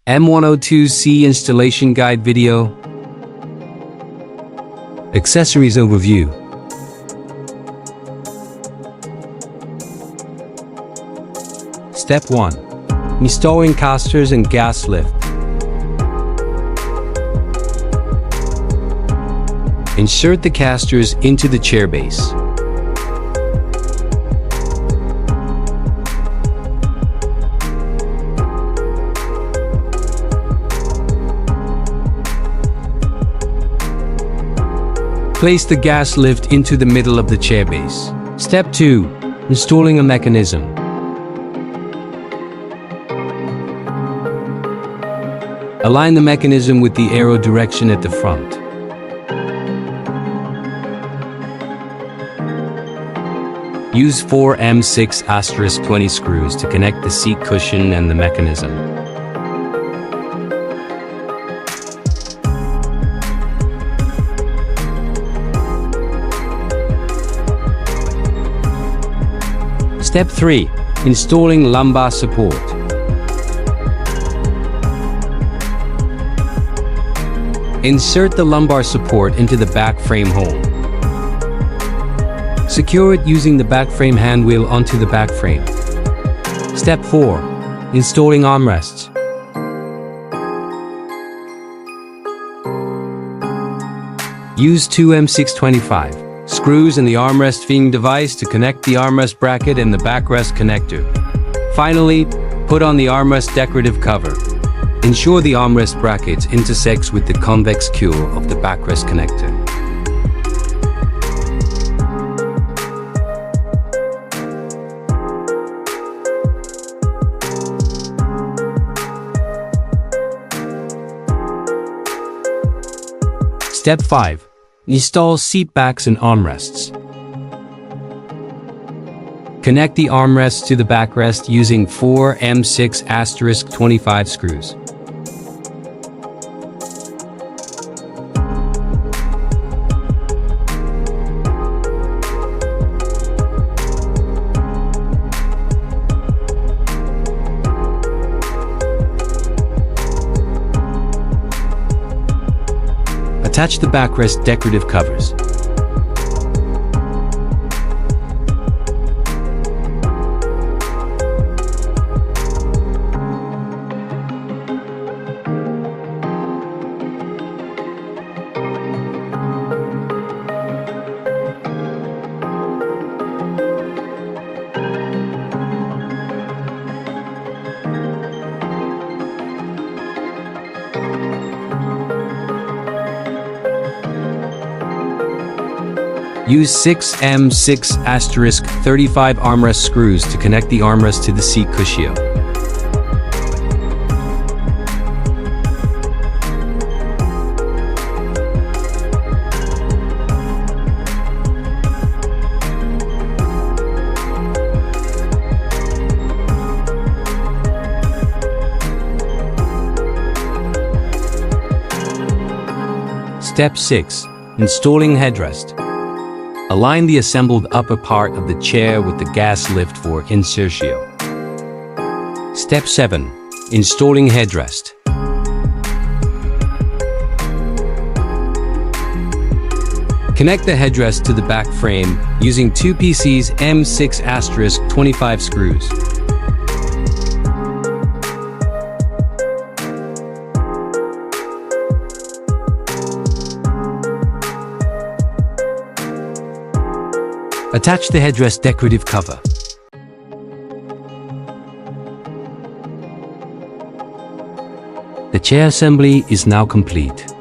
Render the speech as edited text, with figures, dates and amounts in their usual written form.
M102C installation guide video. Accessories overview. Step 1. Installing casters and gas lift. Insert the casters into the chair base. Place the gas lift into the middle of the chair base. Step 2. Installing a mechanism. Align the mechanism with the arrow direction at the front. Use 4 M6*20 screws to connect the seat cushion and the mechanism. Step 3. Installing lumbar support. Insert the lumbar support into the back frame hole. Secure it using the back frame hand wheel onto the back frame. Step 4. Installing armrests. Use 2 M625 screws and the armrest feeding device to connect the armrest bracket and the backrest connector. Finally, put on the armrest decorative cover. Ensure the armrest bracket intersects with the convex cure of the backrest connector. Step 5. Install seat backs and armrests. Connect the armrests to the backrest using 4 M6*25 screws. Attach the backrest decorative covers. Use 6 M6*35 armrest screws to connect the armrest to the seat cushion. Step 6. Installing headrest. Align the assembled upper part of the chair with the gas lift for insertion. Step 7. Installing headrest. Connect the headrest to the back frame using 2 pieces M6*25 screws. Attach the headrest decorative cover. The chair assembly is now complete.